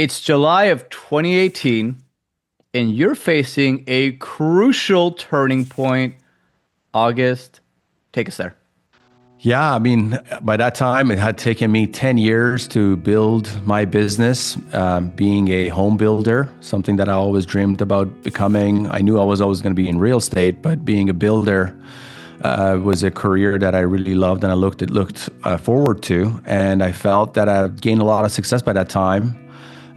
It's July of 2018, and you're facing a crucial turning point. August, take us there. Yeah, I mean, by that time, it had taken me 10 years to build my business, being a home builder, something that I always dreamed about becoming. I knew I was always going to be in real estate, but being a builder was a career that I really loved and I looked forward to. And I felt that I gained a lot of success by that time.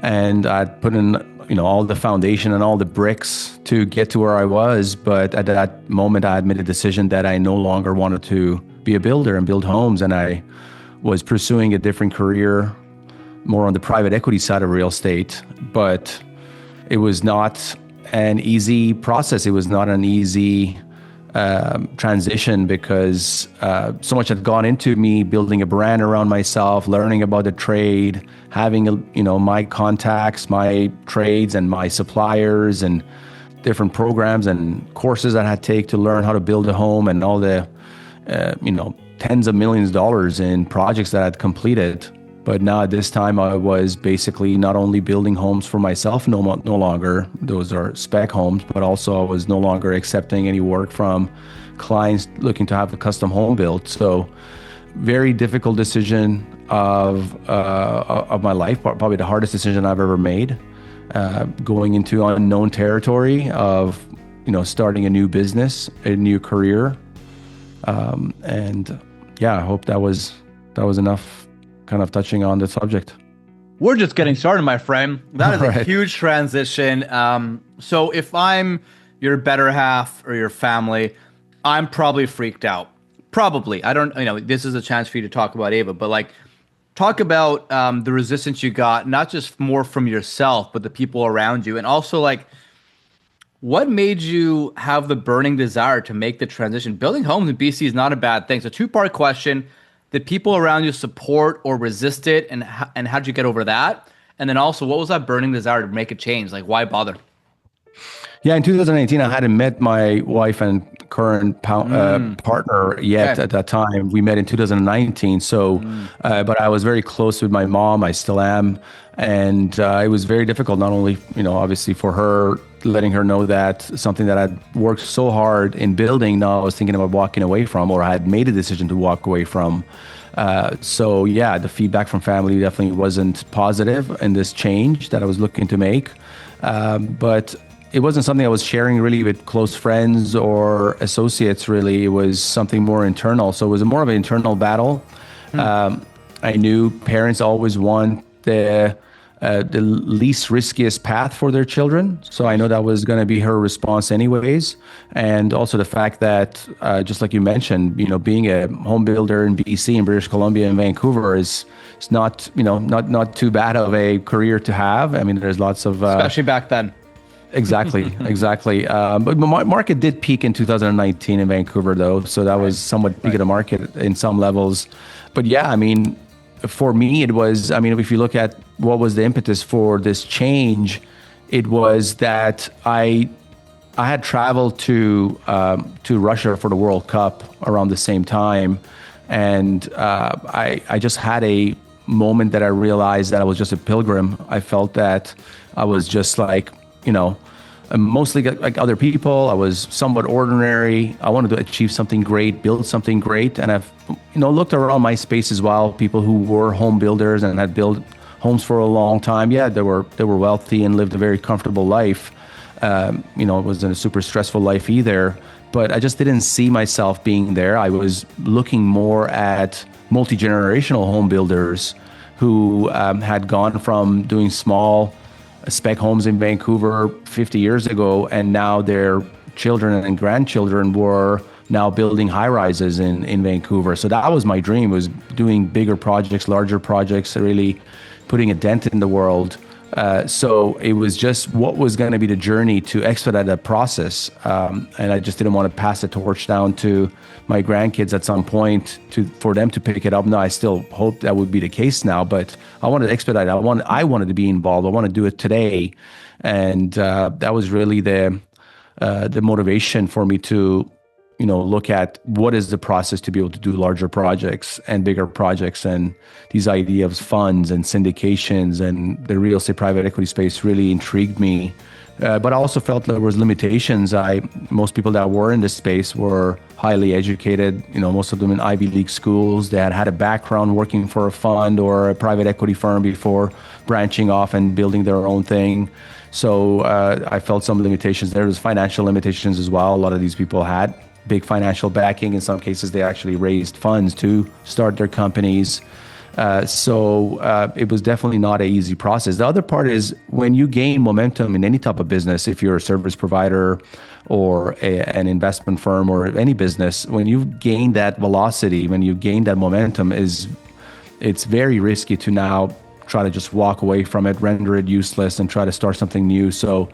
And I'd put in, all the foundation and all the bricks to get to where I was. But at that moment, I had made a decision that I no longer wanted to be a builder and build homes. And I was pursuing a different career, more on the private equity side of real estate. But it was not an easy process. It was not an easy transition because so much had gone into me building a brand around myself, learning about the trade, having my contacts, my trades, and my suppliers, and different programs and courses that I had to take to learn how to build a home, and all the tens of millions of dollars in projects that I'd completed. But now at this time, I was basically not only building homes for myself, no longer, those are spec homes, but also I was no longer accepting any work from clients looking to have a custom home built. So very difficult decision of my life, probably the hardest decision I've ever made, going into unknown territory of, starting a new business, a new career. And yeah, I hope that was enough kind of touching on the subject. We're just getting started, my friend. That is a Right. huge transition. So if I'm your better half or your family, I'm probably freaked out. Probably. I don't, this is a chance for you to talk about Ava, but talk about the resistance you got, not just more from yourself, but the people around you. And also what made you have the burning desire to make the transition? Building homes in BC is not a bad thing. It's a two-part question. Did people around you support or resist it? And how'd you get over that? And then also, what was that burning desire to make a change? Why bother? Yeah, in 2018, I hadn't met my wife and current partner yet. Okay. At that time. We met in 2019. So, but I was very close with my mom. I still am. And it was very difficult, not only, obviously for her, letting her know that something that I'd worked so hard in building, now I was thinking about walking away from, or I had made a decision to walk away from. So yeah, the feedback from family definitely wasn't positive in this change that I was looking to make. But it wasn't something I was sharing really with close friends or associates, really. It was something more internal. So it was more of an internal battle. I knew parents always want the least riskiest path for their children. So I know that was going to be her response anyways. And also the fact that, just like you mentioned, being a home builder in BC, in British Columbia, and Vancouver is not, not too bad of a career to have. I mean, there's lots of... Especially back then. Exactly. But my market did peak in 2019 in Vancouver, though. So that was somewhat peak of the market in some levels. But yeah, I mean, for me, it was, if you look at what was the impetus for this change, it was that I had traveled to Russia for the World Cup around the same time. And I just had a moment that I realized that I was just a pilgrim. I felt that I was just mostly like other people. I was somewhat ordinary. I wanted to achieve something great, build something great. And I've, looked around my space as well, people who were home builders and had built homes for a long time. Yeah, they were wealthy and lived a very comfortable life. It wasn't a super stressful life either, but I just didn't see myself being there. I was looking more at multi-generational home builders who had gone from doing small spec homes in Vancouver 50 years ago, and now their children and grandchildren were now building high rises in Vancouver. So that was my dream, was doing bigger projects, larger projects, really putting a dent in the world. So it was just what was going to be the journey to expedite that process. And I just didn't want to pass the torch down to my grandkids at some point for them to pick it up. No, I still hope that would be the case now, but I wanted to expedite it. I wanted to be involved. I want to do it today. And that was really the motivation for me to look at what is the process to be able to do larger projects and bigger projects, and these ideas of funds and syndications and the real estate private equity space really intrigued me. But I also felt there was limitations. Most people that were in this space were highly educated, most of them in Ivy League schools. They had a background working for a fund or a private equity firm before branching off and building their own thing. So I felt some limitations there. There's financial limitations as well. A lot of these people had big financial backing. In some cases, they actually raised funds to start their companies. So it was definitely not an easy process. The other part is when you gain momentum in any type of business, if you're a service provider or an investment firm or any business, when you gain that velocity, when you gain that momentum, it's very risky to now try to just walk away from it, render it useless, and try to start something new. So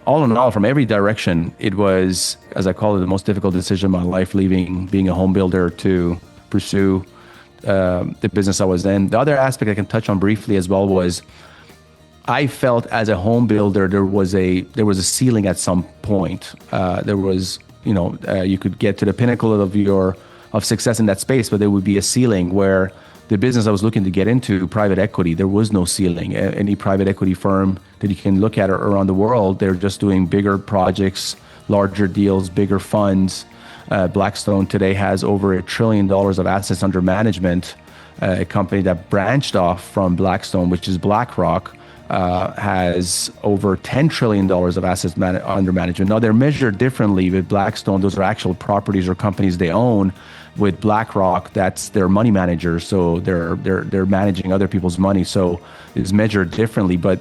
all in all, from every direction, it was, as I call it, the most difficult decision of my life, being a home builder to pursue the business I was in. The other aspect I can touch on briefly as well was I felt as a home builder there was a ceiling at some point. There was, you could get to the pinnacle of success in that space, but there would be a ceiling where the business I was looking to get into, private equity, there was no ceiling. Any private equity firm that you can look at around the world, they're just doing bigger projects, larger deals, bigger funds. Blackstone today has over $1 trillion of assets under management. A company that branched off from Blackstone, which is BlackRock, has over $10 trillion of assets under management. Now, they're measured differently with Blackstone. Those are actual properties or companies they own. With BlackRock, that's their money manager. So they're managing other people's money. So it's measured differently. But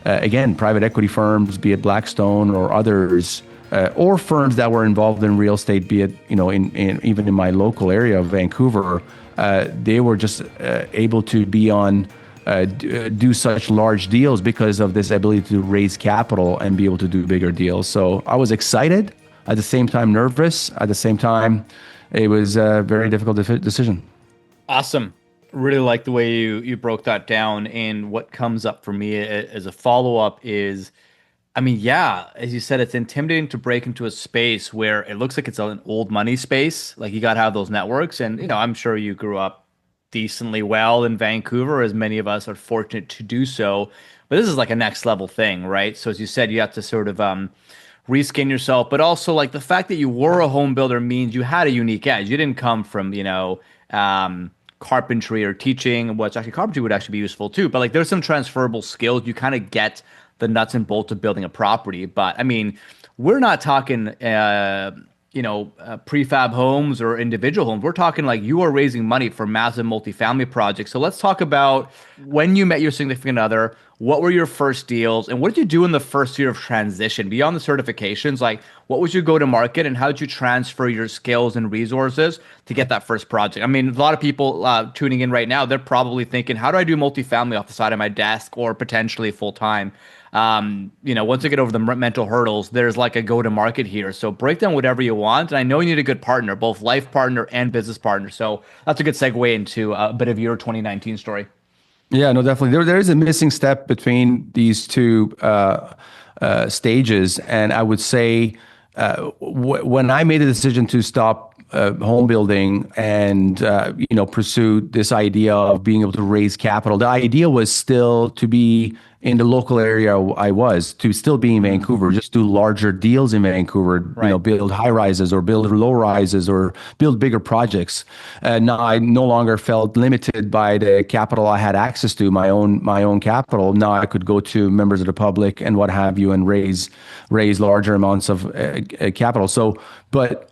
again, private equity firms, be it Blackstone or others, or firms that were involved in real estate, be it even in my local area of Vancouver, they were just able to be on do such large deals because of this ability to raise capital and be able to do bigger deals. So I was excited, at the same time nervous, at the same time it was a very difficult decision. Awesome. Really like the way you broke that down. And what comes up for me as a follow-up is, as you said, it's intimidating to break into a space where it looks like it's an old money space. Like, you got to have those networks. And, I'm sure you grew up decently well in Vancouver, as many of us are fortunate to do so. But this is like a next level thing, right? So as you said, you have to sort of reskin yourself, but also like the fact that you were a home builder means you had a unique edge. You didn't come from, carpentry or teaching, which actually carpentry would actually be useful too. But like, there's some transferable skills. You kind of get the nuts and bolts of building a property. But we're not talking, prefab homes or individual homes. We're talking like you are raising money for massive multifamily projects. So let's talk about when you met your significant other. What were your first deals, and what did you do in the first year of transition beyond the certifications? Like, what was your go-to-market, and how did you transfer your skills and resources to get that first project? A lot of people tuning in right now, they're probably thinking, how do I do multifamily off the side of my desk or potentially full-time? Once I get over the mental hurdles, there's like a go-to-market here. So break down whatever you want. And I know you need a good partner, both life partner and business partner. So that's a good segue into a bit of your 2019 story. Yeah, no, definitely. There is a missing step between these two stages. And I would say when I made the decision to stop home building and, pursue this idea of being able to raise capital, the idea was still to be in the local area I was, to still be in Vancouver, just do larger deals in Vancouver, right. Build high rises or build low rises or build bigger projects. Now I no longer felt limited by the capital I had access to, my own capital. Now I could go to members of the public and what have you and raise larger amounts of capital. So, but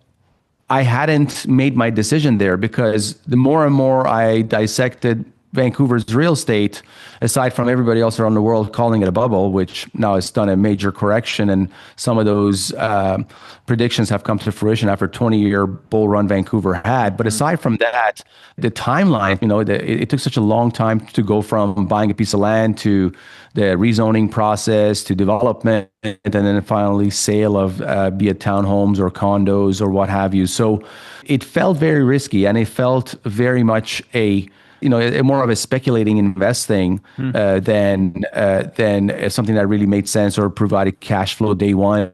I hadn't made my decision there, because the more and more I dissected Vancouver's real estate, aside from everybody else around the world calling it a bubble, which now has done a major correction, and some of those predictions have come to fruition after a 20-year bull run Vancouver had. But aside from that, the timeline, it took such a long time to go from buying a piece of land to the rezoning process to development, and then finally sale of be it townhomes or condos or what have you. So it felt very risky, and it felt very much more of a speculating investing than something that really made sense or provided cash flow day one.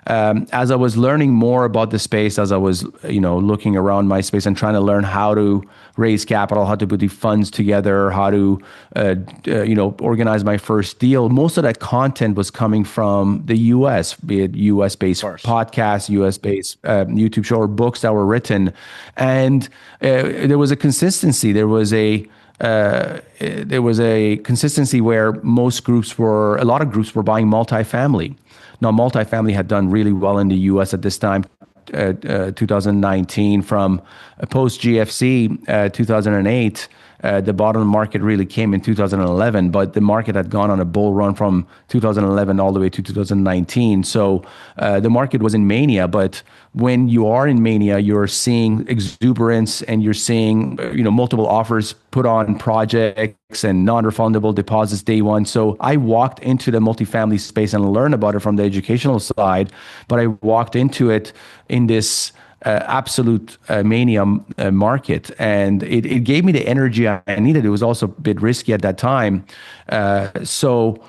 as I was learning more about the space, as I was, looking around my space and trying to learn how to raise capital, how to put the funds together, how to, organize my first deal, most of that content was coming from the U.S., be it U.S.-based podcasts, U.S.-based YouTube show, or books that were written. And there was a consistency. There was a consistency where a lot of groups were buying multifamily. Now, multifamily had done really well in the U.S. at this time, 2019, from post GFC, 2008. The bottom of the market really came in 2011, but the market had gone on a bull run from 2011 all the way to 2019. So the market was in mania, but when you are in mania, you're seeing exuberance and you're seeing, multiple offers put on projects and non-refundable deposits day one. So I walked into the multifamily space and learned about it from the educational side, but I walked into it in this absolute mania market, and it gave me the energy I needed. It was also a bit risky at that time. So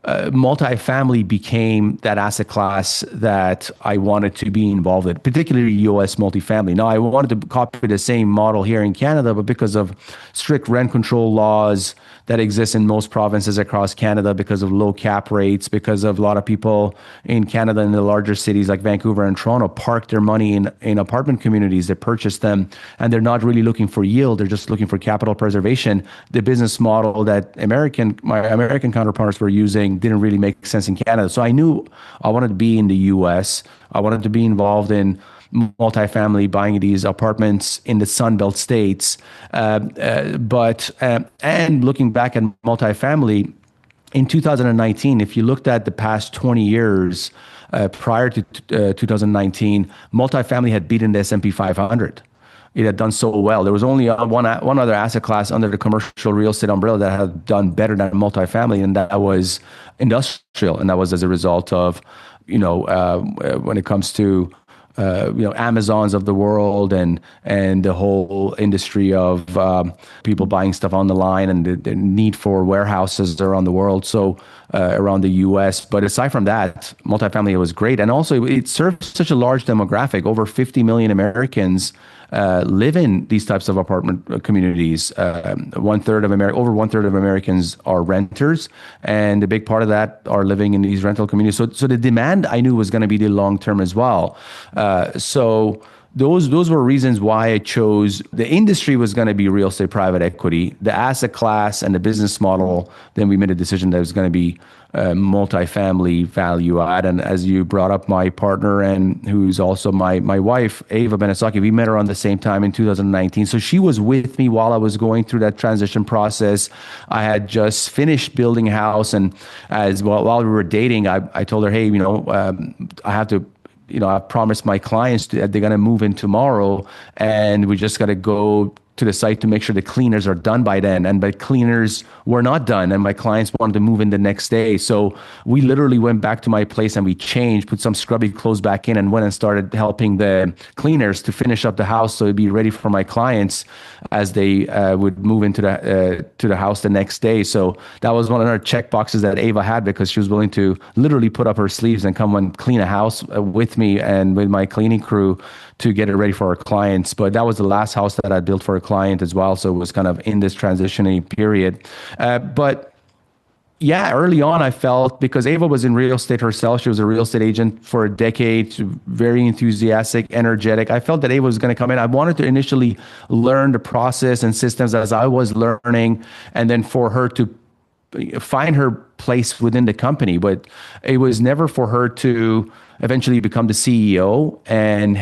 multifamily became that asset class that I wanted to be involved in, particularly US multifamily. Now, I wanted to copy the same model here in Canada, but because of strict rent control laws that exist in most provinces across Canada, because of low cap rates, because of a lot of people in Canada in the larger cities like Vancouver and Toronto park their money in apartment communities. They purchase them and they're not really looking for yield. They're just looking for capital preservation. The business model that my American counterparts were using didn't really make sense in Canada. So I knew I wanted to be in the US. I wanted to be involved in multifamily, buying these apartments in the Sunbelt States. And looking back at multifamily, in 2019, if you looked at the past 20 years prior to 2019, multifamily had beaten the S&P 500. It had done so well. There was only one other asset class under the commercial real estate umbrella that had done better than multifamily, and that was industrial. And that was as a result of, when it comes to Amazons of the world and the whole industry of people buying stuff on the line, and the need for warehouses around the world, so around the US. But aside from that, multifamily was great. And also it served such a large demographic. Over 50 million Americans live in these types of apartment communities. Over one third of Americans are renters, and a big part of that are living in these rental communities. So the demand I knew was going to be the long term as well. So those were reasons why I chose. The industry was going to be real estate private equity, the asset class and the business model. Then we made a decision that it was going to be multifamily value add. And as you brought up, my partner, and who's also my wife, Ava Benasaki, we met her on the same time in 2019. So she was with me while I was going through that transition process. I had just finished building a house, and as well, while we were dating, I told her, hey, I have to, I promised my clients that they're going to move in tomorrow, and we just got to go to the site to make sure the cleaners are done by then. And the cleaners were not done, and my clients wanted to move in the next day. So we literally went back to my place and we changed, put some scrubby clothes back in, and went and started helping the cleaners to finish up the house so it'd be ready for my clients as they would move into the house the next day. So that was one of our check boxes that Ava had, because she was willing to literally put up her sleeves and come and clean a house with me and with my cleaning crew to get it ready for our clients. But that was the last house that I built for a client as well. So it was kind of in this transitioning period. But yeah, early on, I felt, because Ava was in real estate herself, she was a real estate agent for a decade, very enthusiastic, energetic. I felt that Ava was going to come in. I wanted to initially learn the process and systems as I was learning, and then for her to find her place within the company. But it was never for her to eventually become the CEO and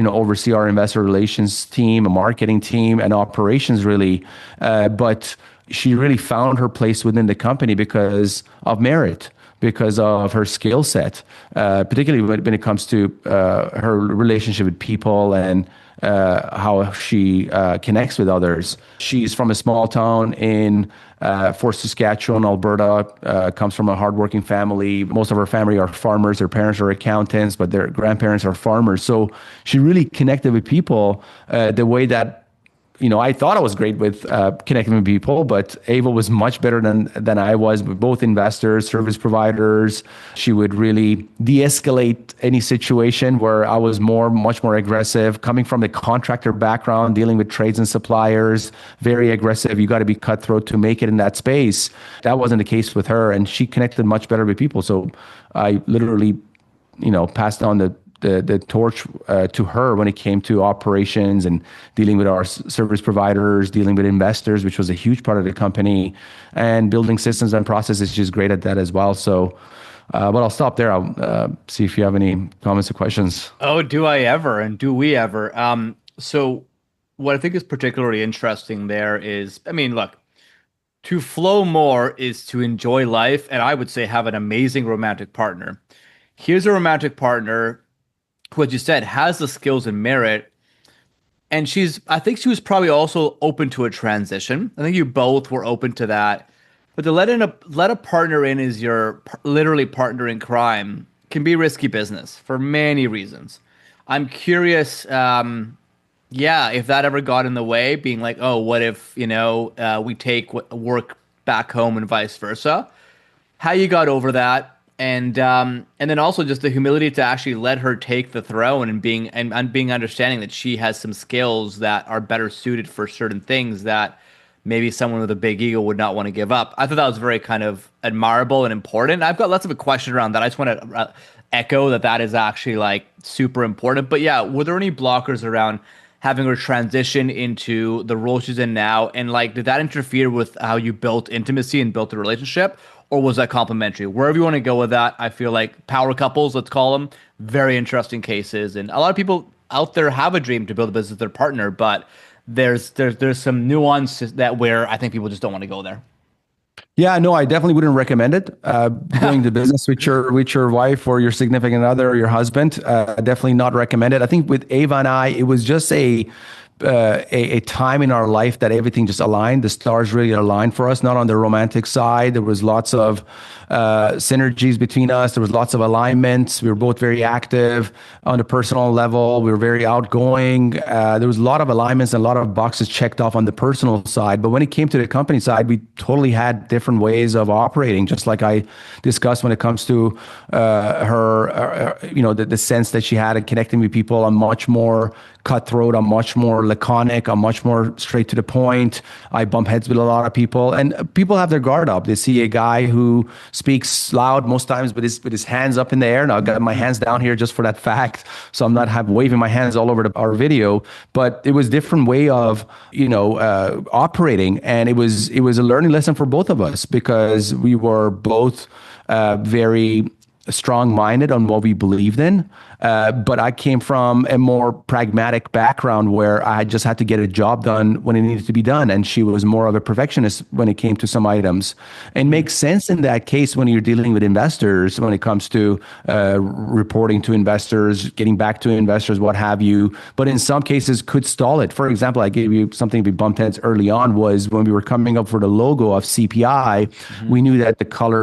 oversee our investor relations team, a marketing team, and operations really. But she really found her place within the company because of merit, because of her skill set, particularly when it comes to her relationship with people and how she connects with others. She's from a small town in Fort Saskatchewan, Alberta, comes from a hardworking family. Most of her family are farmers. Her parents are accountants, but their grandparents are farmers. So she really connected with people the way that I thought I was great with connecting with people, but Ava was much better than I was with both investors, service providers. She would really de-escalate any situation where I was much more aggressive. Coming from a contractor background, dealing with trades and suppliers, very aggressive. You got to be cutthroat to make it in that space. That wasn't the case with her, and she connected much better with people. So I literally, passed on the torch to her when it came to operations and dealing with our service providers, dealing with investors, which was a huge part of the company, and building systems and processes. She's great at that as well. So, but I'll stop there. I'll see if you have any comments or questions. Oh, do I ever, and do we ever? So what I think is particularly interesting there is, I mean, look, to flow more is to enjoy life, and I would say have an amazing romantic partner. Here's a romantic partner who, as you said, has the skills and merit. And I think she was probably also open to a transition. I think you both were open to that. But to let a partner in as your literally partner in crime can be risky business for many reasons. I'm curious, if that ever got in the way, being like, oh, what if, we take work back home and vice versa? How you got over that? And then also just the humility to actually let her take the throne and being understanding that she has some skills that are better suited for certain things that maybe someone with a big ego would not want to give up. I thought that was very kind of admirable and important. I've got lots of a question around that. I just want to echo that is actually like super important. But yeah, were there any blockers around having her transition into the role she's in now? And like, did that interfere with how you built intimacy and built the relationship? Or was that complementary? Wherever you want to go with that, I feel like power couples, let's call them, very interesting cases. And a lot of people out there have a dream to build a business with their partner, but there's some nuances that where I think people just don't want to go there. Yeah, no, I definitely wouldn't recommend it. Going to business with your wife or your significant other or your husband, definitely not recommended. I think with Ava and I, it was just a time in our life that everything just aligned. The stars really aligned for us, not on the romantic side. There was lots of synergies between us. There was lots of alignments. We were both very active on the personal level. We were very outgoing. There was a lot of alignments and a lot of boxes checked off on the personal side. But when it came to the company side, we totally had different ways of operating, just like I discussed when it comes to her, the sense that she had in connecting with people. I'm much more cutthroat. I'm much more laconic. I'm much more straight to the point. I bump heads with a lot of people, and people have their guard up. They see a guy who speaks loud most times with his hands up in the air. Now I've got my hands down here just for that fact, so I'm not waving my hands all over our video. But it was a different way of operating, and it was a learning lesson for both of us because we were both very strong-minded on what we believed in. But I came from a more pragmatic background where I just had to get a job done when it needed to be done. And she was more of a perfectionist when it came to some items. And makes sense in that case when you're dealing with investors, when it comes to reporting to investors, getting back to investors, what have you. But in some cases could stall it. For example, I gave you something we bumped heads early on was when we were coming up for the logo of CPI, we knew that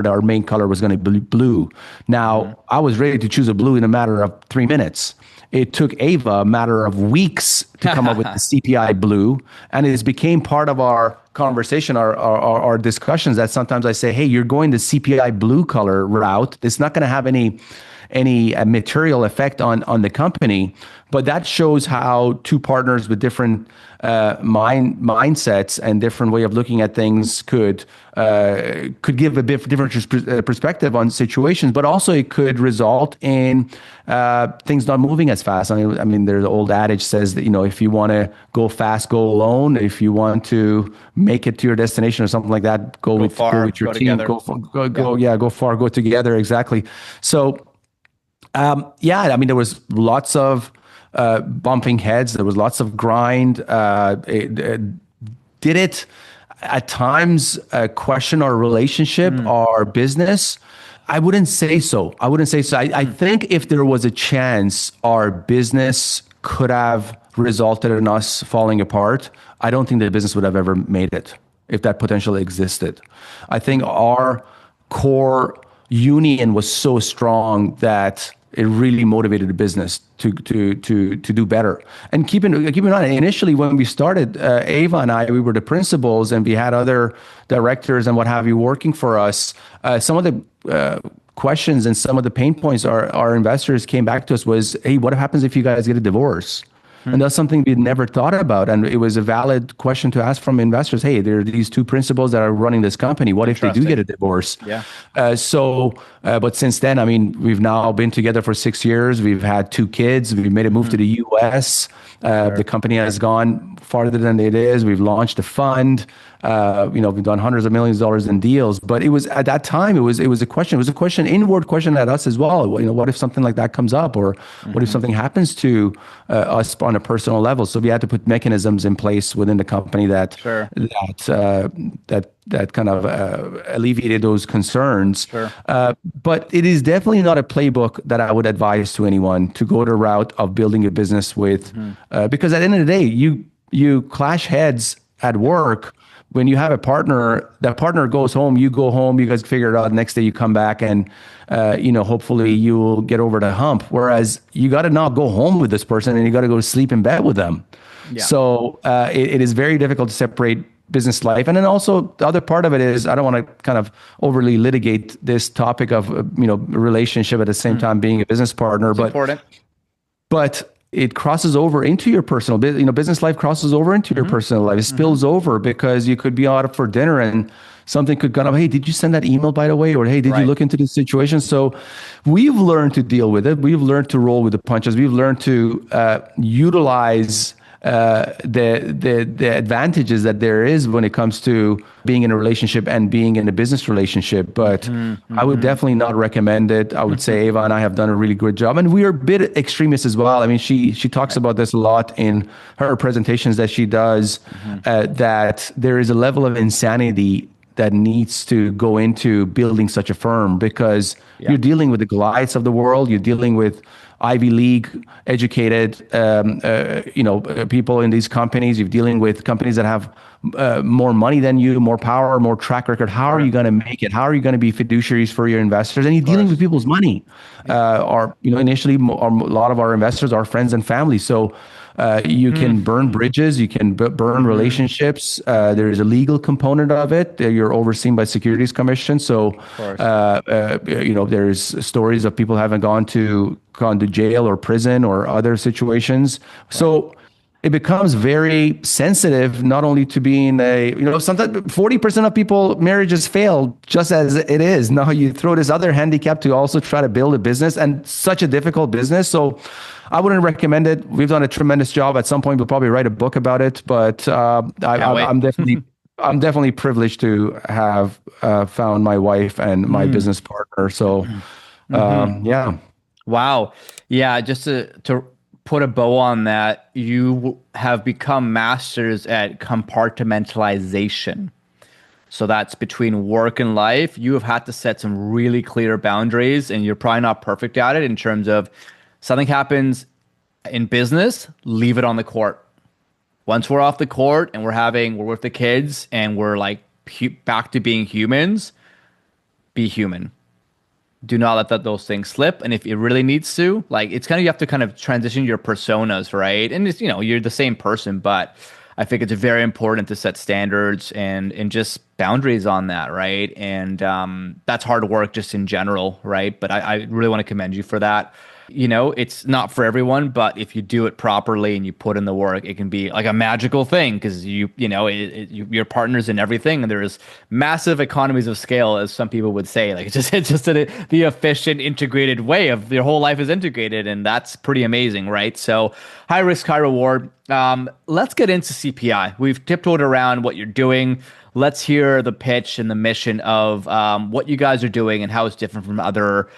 our main color was going to be blue. Now, I was ready to choose a blue in a matter of 3 minutes. It took Ava a matter of weeks to come up with the CPI blue, and it became part of our conversation, our discussions that sometimes I say, hey, you're going the CPI blue color route. It's not going to have any material effect on the company, but that shows how two partners with different mindsets and different way of looking at things could give a bit different perspective on situations, but also it could result in things not moving as fast. I mean, there's an old adage says that, if you want to go fast, go alone. If you want to make it to your destination or something like that, go with your team. Together. Go far, go together. Exactly. So, I mean, there was lots of bumping heads. There was lots of grind. Did it at times question our relationship, our business? I wouldn't say so. I think if there was a chance our business could have resulted in us falling apart, I don't think the business would have ever made it if that potential existed. I think our core union was so strong that it really motivated the business to do better. And keep in mind, initially when we started, Ava and I, we were the principals, and we had other directors and what have you working for us. Some of the questions and some of the pain points our investors came back to us was, hey, what happens if you guys get a divorce? And that's something we'd never thought about. And it was a valid question to ask from investors. Hey, there are these two principals that are running this company. What if they do get a divorce? Yeah. But since then, I mean, we've now been together for 6 years. We've had 2 kids. We've made a move to the US. The company has gone farther than it is. We've launched a fund. We've done hundreds of millions of dollars in deals, but it was at that time, it was a question, inward question at us as well. What if something like that comes up, or what if something happens to us on a personal level? So we had to put mechanisms in place within the company that kind of alleviated those concerns. But it is definitely not a playbook that I would advise to anyone to go the route of building a business with, because at the end of the day, you clash heads at work. When you have a partner, that partner goes home, you go home, you guys figure it out. Next day you come back and, hopefully you will get over the hump. Whereas you got to not go home with this person and you got to go to sleep in bed with them. Yeah. So it is very difficult to separate business life. And then also the other part of it is, I don't want to kind of overly litigate this topic of, relationship at the same time being a business partner. It's important. But it crosses over into your personal business. Business life crosses over into your personal life. It spills over because you could be out for dinner and something could come up. Hey, did you send that email, by the way? Or hey, did you look into this situation? So we've learned to deal with it. We've learned to roll with the punches. We've learned to utilize the advantages that there is when it comes to being in a relationship and being in a business relationship. But I would definitely not recommend it. I would say Ava and I have done a really good job, and we are a bit extremist as well. I mean, she talks about this a lot in her presentations that she does, that there is a level of insanity that needs to go into building such a firm, because you're dealing with the Goliaths of the world. You're dealing with Ivy League educated, people in these companies. You're dealing with companies that have more money than you, more power, more track record. How are you going to make it? How are you going to be fiduciaries for your investors? And you're dealing with people's money. Initially, a lot of our investors are friends and family. So you can burn bridges, you can burn relationships. There is a legal component of it. You're overseen by Securities Commission. So, there's stories of people having gone to jail or prison or other situations. So it becomes very sensitive, not only to being sometimes 40% of people, marriages fail just as it is. Now you throw this other handicap to also try to build a business, and such a difficult business. So I wouldn't recommend it. We've done a tremendous job. At some point, we'll probably write a book about it, but I'm definitely privileged to have found my wife and my business partner. So, yeah. Wow. Yeah. Just to put a bow on that, you have become masters at compartmentalization. So that's between work and life. You have had to set some really clear boundaries, and you're probably not perfect at it in terms of something happens in business, leave it on the court. Once we're off the court and we're with the kids and we're like back to being humans, be human. Do not let those things slip. And if it really needs to, it's kind of, you have to kind of transition your personas, right? And it's, you're the same person, but I think it's very important to set standards and just boundaries on that, right? And that's hard work just in general, right? But I really want to commend you for that. It's not for everyone, but if you do it properly and you put in the work, it can be like a magical thing, because your partner's in everything, and there's massive economies of scale, as some people would say. It's just the efficient, integrated way of your whole life is integrated, and that's pretty amazing, right? So high risk, high reward. Let's get into CPI. We've tiptoed around what you're doing. Let's hear the pitch and the mission of what you guys are doing and how it's different from other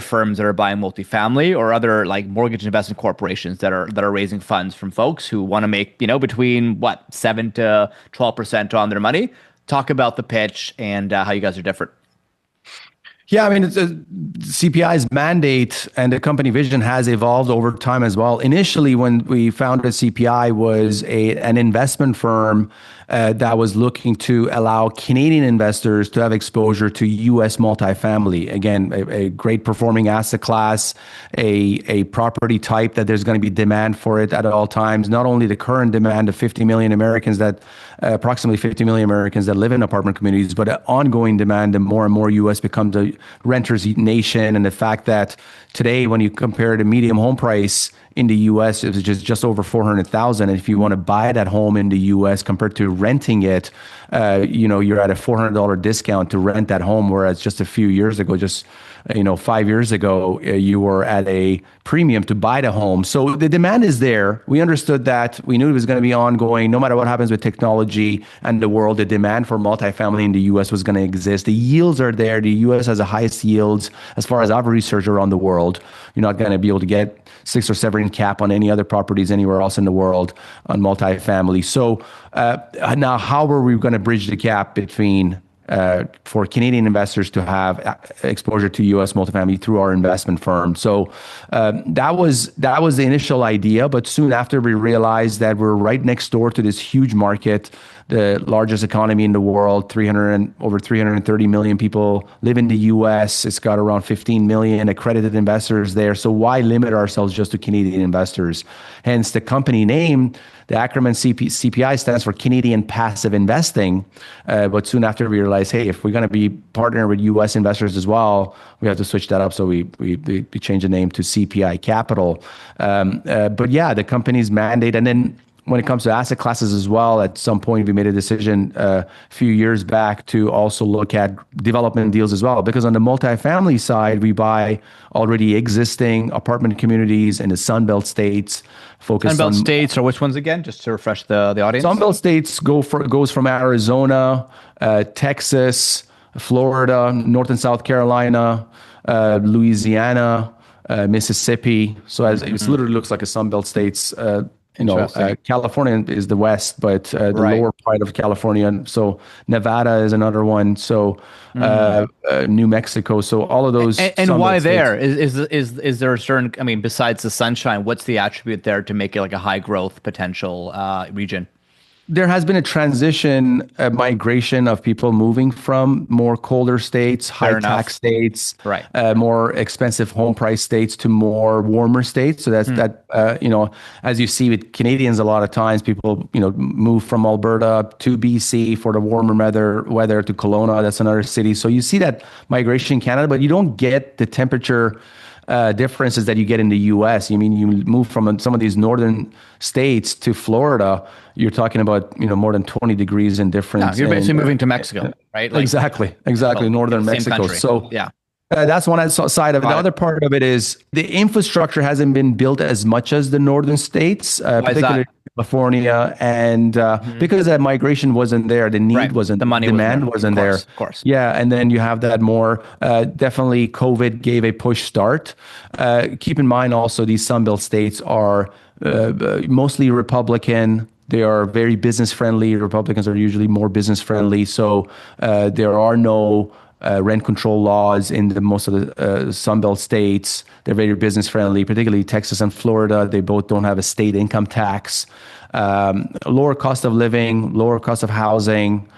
firms that are buying multifamily, or other mortgage investment corporations that are raising funds from folks who want to make between 7 to 12% on their money. Talk about the pitch and how you guys are different. Yeah, I mean, CPI's mandate and the company vision has evolved over time as well. Initially, when we founded CPI, was an investment firm that was looking to allow Canadian investors to have exposure to U.S. multifamily. Again, a great performing asset class, a property type that there's going to be demand for it at all times. Not only the current demand of 50 million Americans that approximately 50 million Americans that live in apartment communities, but an ongoing demand, and more U.S. becomes a renters nation. And the fact that today, when you compare the median home price in the U.S., it was just over 400,000. And if you want to buy that home in the U.S. compared to renting it, you're at a $400 discount to rent that home, whereas just a few years ago, 5 years ago, you were at a premium to buy the home. So the demand is there. We understood that. We knew it was going to be ongoing. No matter what happens with technology and the world, the demand for multifamily in the U.S. was going to exist. The yields are there. The U.S. has the highest yields as far as I've researched around the world. You're not going to be able to get 6 or 7 cap on any other properties anywhere else in the world on multifamily. So now how are we going to bridge the gap between for Canadian investors to have exposure to U.S. multifamily through our investment firm? So that was the initial idea, but soon after we realized that we're right next door to this huge market, the largest economy in the world. Over 330 million people live in the U.S. It's got around 15 million accredited investors there. So why limit ourselves just to Canadian investors? Hence the company name. The acronym CPI stands for Canadian Passive Investing. But soon after we realized, hey, if we're going to be partnering with U.S. investors as well, we have to switch that up. So we changed the name to CPI Capital. But yeah, the company's mandate. And then when it comes to asset classes as well, at some point we made a decision a few years back to also look at development deals as well. Because on the multifamily side, we buy already existing apartment communities in the Sunbelt States. Sunbelt States, or which ones again? Just to refresh the audience. Sunbelt States goes from Arizona, Texas, Florida, North and South Carolina, Louisiana, Mississippi. So it literally looks like a Sunbelt States. California is the West, but the lower part of California. So Nevada is another one. So New Mexico. So all of those. And why there? Is there a certain? I mean, besides the sunshine, what's the attribute there to make it like a high growth potential region? There has been a transition, a migration of people moving from more colder states, high tax states, more expensive home price states to more warmer states. So that's as you see with Canadians, a lot of times people, move from Alberta to BC for the warmer weather to Kelowna. That's another city. So you see that migration in Canada, but you don't get the temperature differences that you get in the U.S. You move from some of these northern states to Florida, you're talking about more than 20 degrees in difference. No, you're basically moving to Mexico, right? Exactly, northern Mexico. Country. So yeah. That's one side of it. The other part of it is the infrastructure hasn't been built as much as the northern states, particularly California, and because that migration wasn't there, the need wasn't, the demand wasn't there. Of course. Yeah, and then you have that more. Definitely, COVID gave a push start. Keep in mind also these Sunbelt states are mostly Republican. They are very business friendly. Republicans are usually more business friendly. So there are no rent control laws in most of the Sunbelt states. They're very business friendly, particularly Texas and Florida. They both don't have a state income tax. Lower cost of living, lower cost of housing.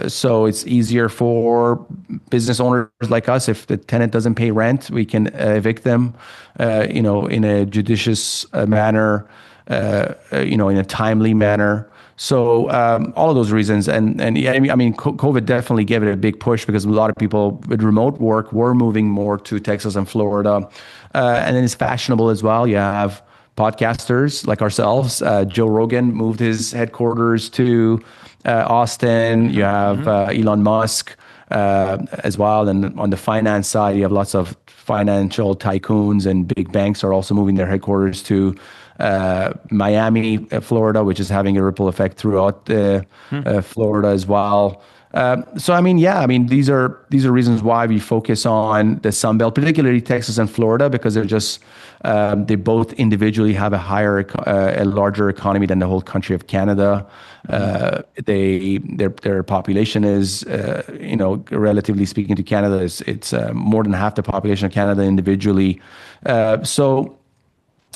So it's easier for business owners like us. If the tenant doesn't pay rent, we can evict them, in a judicious manner, in a timely manner. So all of those reasons, and yeah, COVID definitely gave it a big push because a lot of people with remote work were moving more to Texas and Florida, and then it's fashionable as well. You have podcasters like ourselves. Joe Rogan moved his headquarters to Austin. You have Elon Musk as well, and on the finance side, you have lots of financial tycoons and big banks are also moving their headquarters to Miami, Florida, which is having a ripple effect throughout Florida as well. These are reasons why we focus on the Sunbelt, particularly Texas and Florida, because they're just they both individually have a larger economy than the whole country of Canada. Their population is, relatively speaking to Canada, it's more than half the population of Canada individually. So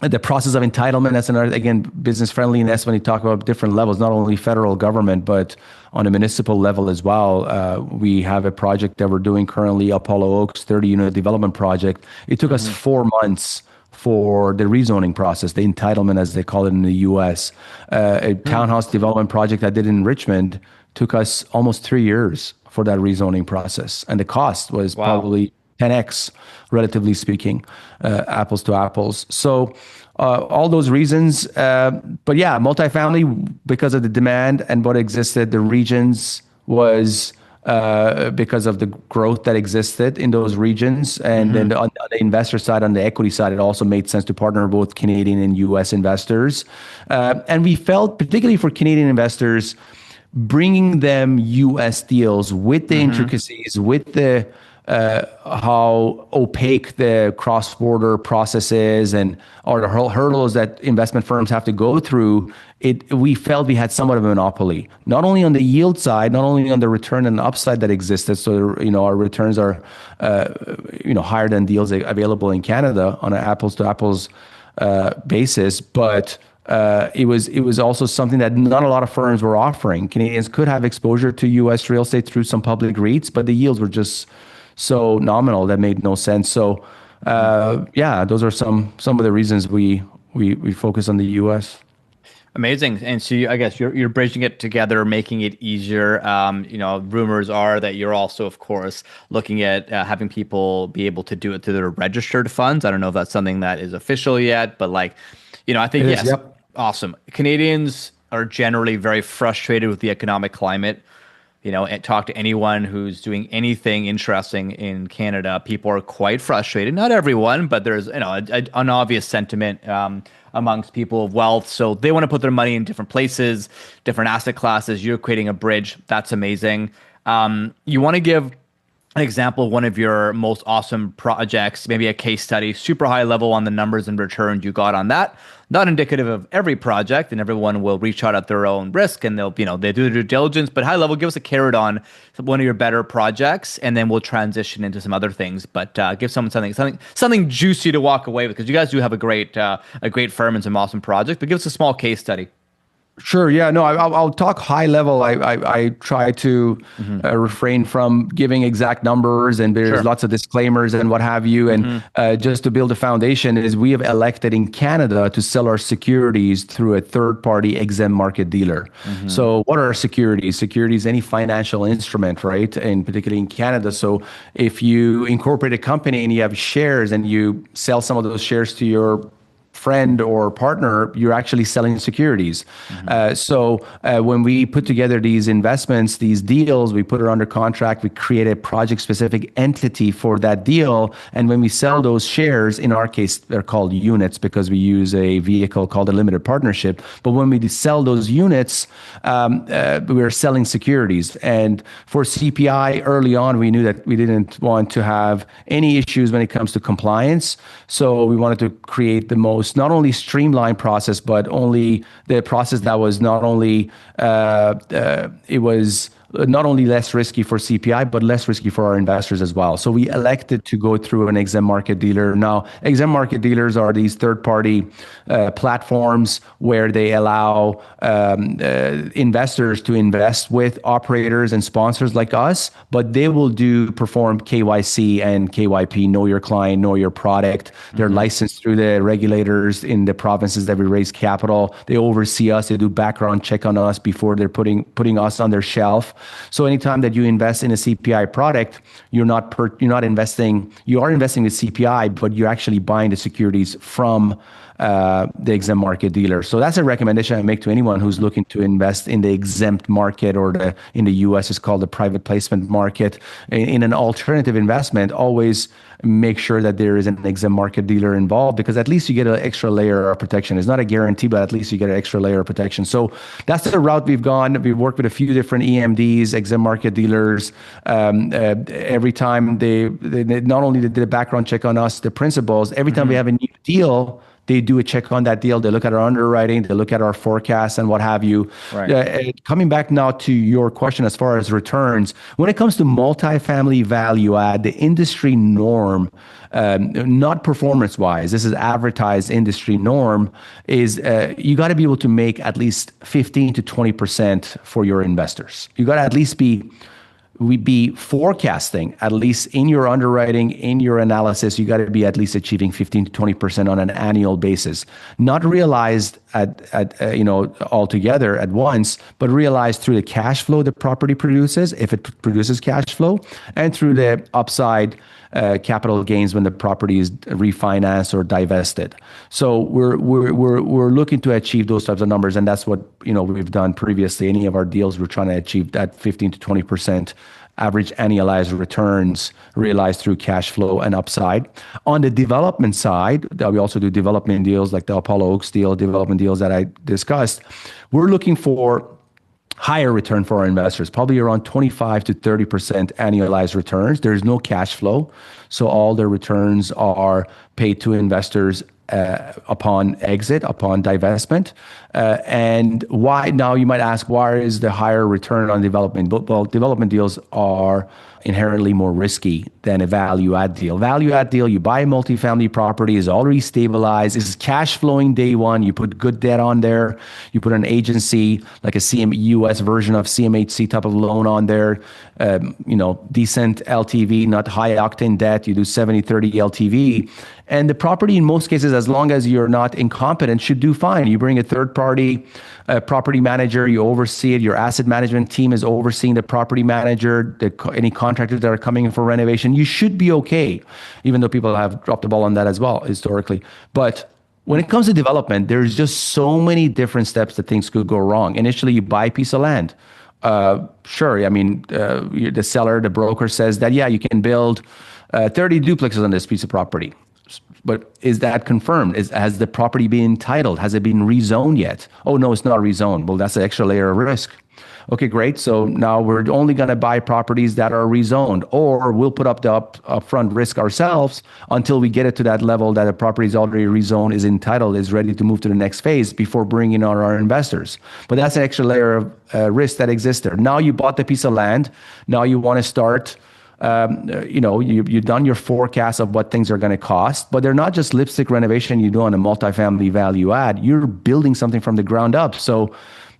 the process of entitlement, that's another, again, business friendliness when you talk about different levels, not only federal government, but on a municipal level as well. We have a project that we're doing currently, Apollo Oaks 30-unit development project. It took us 4 months for the rezoning process, the entitlement as they call it in the US. A townhouse development project I did in Richmond took us almost 3 years for that rezoning process. And the cost was probably 10x, relatively speaking, apples to apples. So all those reasons, but yeah, multifamily, because of the demand and what existed, the regions was because of the growth that existed in those regions. And then on the investor side, on the equity side, it also made sense to partner with both Canadian and US investors. And we felt, particularly for Canadian investors, bringing them US deals with the intricacies, with the how opaque the cross-border process is, and or the hurdles that investment firms have to go through, we felt we had somewhat of a monopoly, not only on the yield side, not only on the return and upside that existed. So, our returns are, higher than deals available in Canada on an apples to apples basis, but it was also something that not a lot of firms were offering. Canadians could have exposure to U.S. real estate through some public REITs, but the yields were just so nominal that made no sense. So, those are some of the reasons we focus on the U.S. Amazing. And so I guess you're bridging it together, making it easier. Rumors are that you're also, of course, looking at having people be able to do it through their registered funds. I don't know if that's something that is official yet, but I think yes. Yep. Awesome. Canadians are generally very frustrated with the economic climate. And talk to anyone who's doing anything interesting in Canada. People are quite frustrated. Not everyone, but there's an obvious sentiment amongst people of wealth. So they want to put their money in different places, different asset classes. You're creating a bridge. That's amazing. You want to give an example of one of your most awesome projects, maybe a case study, super high level on the numbers and returns you got on that. Not indicative of every project, and everyone will reach out at their own risk, and they do their due diligence. But high level, give us a carrot on one of your better projects, and then we'll transition into some other things. But give someone something juicy to walk away with, because you guys do have a great firm and some awesome projects. But give us a small case study. Sure. Yeah. No, I'll talk high level. I try to refrain from giving exact numbers, and there's lots of disclaimers and what have you. And just to build a foundation, is we have elected in Canada to sell our securities through a third-party exempt market dealer. So what are securities? Securities, any financial instrument, right? And particularly in Canada. So if you incorporate a company and you have shares and you sell some of those shares to your friend or partner, you're actually selling securities. So when we put together these investments, these deals, we put it under contract, we create a project-specific entity for that deal. And when we sell those shares, in our case, they're called units because we use a vehicle called a limited partnership. But when we sell those units, we're selling securities. And for CPI, early on, we knew that we didn't want to have any issues when it comes to compliance. So we wanted to create the most not only streamlined process, but only the process that was not only it was not only less risky for CPI, but less risky for our investors as well. So we elected to go through an exempt market dealer. Now, exempt market dealers are these third-party platforms where they allow investors to invest with operators and sponsors like us, but they will perform KYC and KYP, know your client, know your product. They're licensed through the regulators in the provinces that we raise capital. They oversee us. They do background check on us before they're putting us on their shelf. So anytime that you invest in a CPI product, you are investing with CPI, but you're actually buying the securities from the exempt market dealer. So that's a recommendation I make to anyone who's looking to invest in the exempt market, or in the US it's called the private placement market. In an alternative investment, always make sure that there is an exempt market dealer involved, because at least you get an extra layer of protection. It's not a guarantee, but at least you get an extra layer of protection. So that's the route we've gone. We've worked with a few different EMDs, exempt market dealers. Every time they not only did a background check on us, the principals, every time we have a new deal, They do a check on that deal. They look at our underwriting. They look at our forecasts and what have you. Right. Coming back now to your question as far as returns, when it comes to multifamily value add, the industry norm, not performance-wise, this is advertised industry norm, is you got to be able to make at least 15 to 20% for your investors. You got to at least be forecasting, at least in your underwriting, in your analysis, you got to be at least achieving 15 to 20% on an annual basis, not realized altogether at once, but realized through the cash flow the property produces, if it produces cash flow, and through the upside capital gains when the property is refinanced or divested. So we're looking to achieve those types of numbers, and that's what we've done previously. Any of our deals, we're trying to achieve that 15 to 20% average annualized returns realized through cash flow and upside. On the development side, we also do development deals like the Apollo Oaks deal, development deals that I discussed. We're looking for higher return for our investors, probably around 25 to 30% annualized returns. There's no cash flow, so all their returns are paid to investors upon exit, upon divestment. And why? Now you might ask, why is the higher return on development? Well, development deals are inherently more risky than a value add deal. Value add deal, you buy a multifamily property, is already stabilized, is cash flowing day one. You put good debt on there. You put an agency like a US version of CMHC type of loan on there. Decent LTV, not high octane debt. You do 70-30 LTV. And the property, in most cases, as long as you're not incompetent, should do fine. You bring a third-party property manager, you oversee it. Your asset management team is overseeing the property manager, any contractors that are coming in for renovation. You should be okay, even though people have dropped the ball on that as well, historically. But when it comes to development, there's just so many different steps that things could go wrong. Initially, you buy a piece of land. Sure, the seller, the broker says that, yeah, you can build 30 duplexes on this piece of property. But is that confirmed? Has the property been entitled? Has it been rezoned yet? Oh, no, it's not rezoned. Well, that's an extra layer of risk. Okay, great. So now we're only going to buy properties that are rezoned, or we'll put up the upfront risk ourselves until we get it to that level that the property is already rezoned, is entitled, is ready to move to the next phase before bringing on our investors. But that's an extra layer of risk that exists there. Now you bought the piece of land. Now you want to start. You've done your forecast of what things are going to cost, but they're not just lipstick renovation you do on a multifamily value add. You're building something from the ground up. So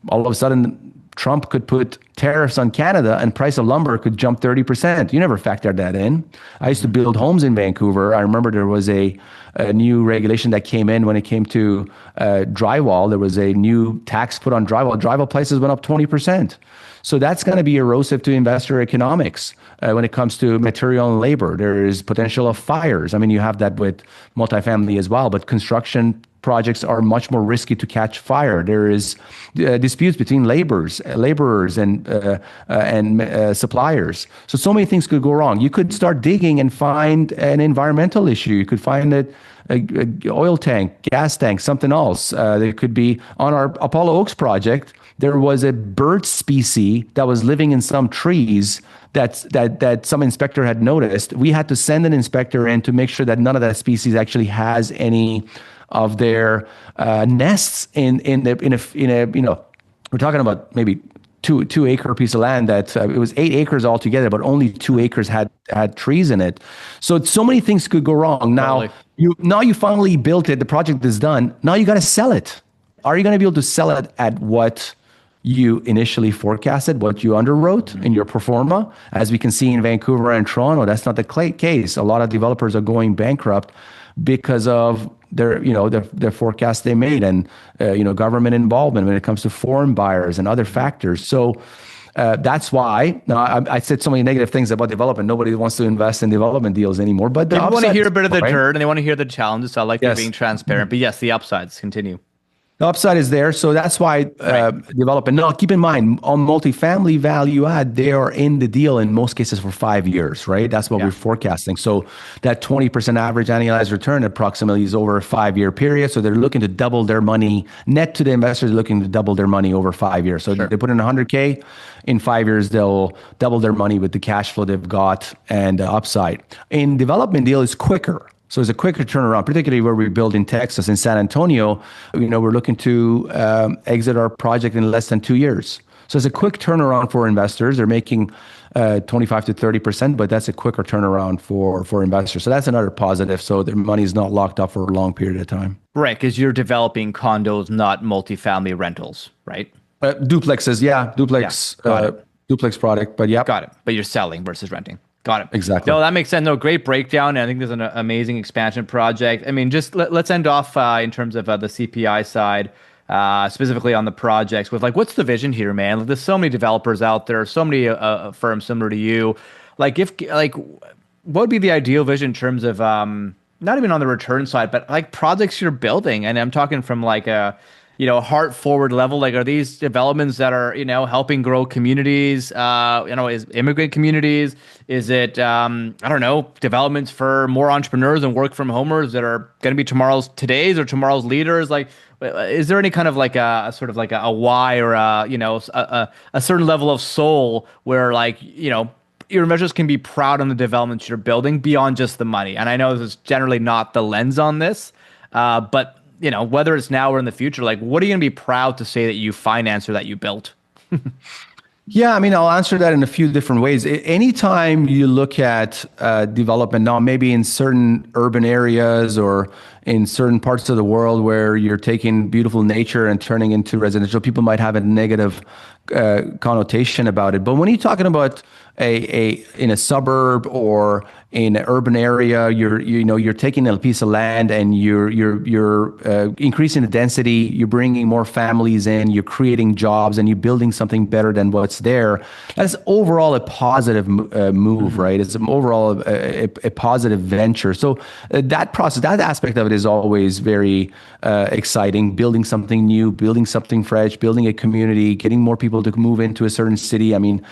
all of a sudden, Trump could put tariffs on Canada and price of lumber could jump 30%. You never factored that in. I used to build homes in Vancouver. I remember there was a new regulation that came in when it came to drywall. There was a new tax put on drywall. Drywall prices went up 20%. So that's going to be erosive to investor economics. When it comes to material and labor, there is potential of fires. I mean, you have that with multifamily as well, but construction projects are much more risky to catch fire. There is disputes between laborers and suppliers. So many things could go wrong. You could start digging and find an environmental issue. You could find a oil tank, gas tank, something else. There could be on our Apollo Oaks project. There was a bird species that was living in some trees that some inspector had noticed. We had to send an inspector in to make sure that none of that species actually has any of their nests in a we're talking about maybe two acre piece of land that it was 8 acres altogether, but only 2 acres had trees in it. So many things could go wrong. Now you finally built it. The project is done. Now you got to sell it. Are you going to be able to sell it at what you initially forecasted, what you underwrote in your pro forma? As we can see in Vancouver and Toronto, that's not the case. A lot of developers are going bankrupt because of their forecast they made, and government involvement when it comes to foreign buyers and other factors. So that's why. Now I said so many negative things about development. Nobody wants to invest in development deals anymore. But they want to hear a bit of the dirt, and they want to hear the challenges. So I like you being transparent. But yes, the upsides continue. The upside is there, so that's why development. Now, keep in mind, on multifamily value add, they are in the deal in most cases for 5 years, right? That's what we're forecasting. So that 20% average annualized return approximately is over a 5-year period. So they're looking to double their money. Net to the investors, looking to double their money over 5 years. So they put in $100K. In 5 years, they'll double their money with the cash flow they've got and the upside. In development deal, it's quicker. So it's a quicker turnaround, particularly where we build in Texas, in San Antonio. We're looking to exit our project in less than 2 years. So it's a quick turnaround for investors. They're making 25 to 30%, but that's a quicker turnaround for investors. So that's another positive. So their money is not locked up for a long period of time. Right, because you're developing condos, not multifamily rentals, right? Duplexes, yeah, duplex, duplex product, but yeah. Got it. But you're selling versus renting. Got it. Exactly. No, that makes sense. No, great breakdown. I think there's an amazing expansion project. I mean, just let's end off in terms of the CPI side, specifically on the projects with like, what's the vision here, man? Like, there's so many developers out there, so many firms similar to you. Like, what would be the ideal vision in terms of not even on the return side, but like projects you're building? And I'm talking from like a heart forward level. Like, are these developments that are, helping grow communities, is immigrant communities? Is it, developments for more entrepreneurs and work from homers that are going to be today's or tomorrow's leaders? Like, is there any kind of like a sort of like a why or a certain level of soul where like, your investors can be proud on the developments you're building beyond just the money? And I know this is generally not the lens on this, but whether it's now or in the future, like, what are you going to be proud to say that you financed or that you built? Yeah, I mean, I'll answer that in a few different ways. Anytime you look at development now, maybe in certain urban areas or in certain parts of the world where you're taking beautiful nature and turning into residential, people might have a negative connotation about it. But when you're talking about in a suburb or in an urban area, you're taking a piece of land and you're increasing the density, you're bringing more families in, you're creating jobs, and you're building something better than what's there. That's overall a positive move, right? It's overall a positive venture. So that process, that aspect of it is always very exciting. Building something new, building something fresh, building a community, getting more people to move into a certain city. I mean,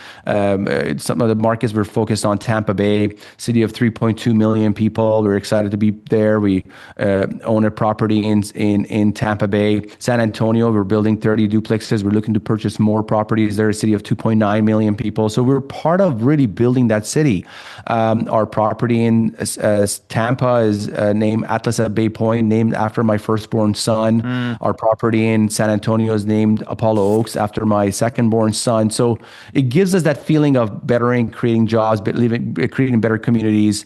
some of the markets we're focused on: Tampa Bay, city of 3.2 million people. We're excited to be there. We own a property in Tampa Bay. San Antonio, we're building 30 duplexes. We're looking to purchase more properties there, a city of 2.9 million people. So we're part of really building that city. Our property in Tampa is named Atlas at Bay Point, named after my firstborn son. Our property in San Antonio is named Apollo Oaks after my second-born son. So it gives us that feeling of bettering, creating jobs, creating better communities.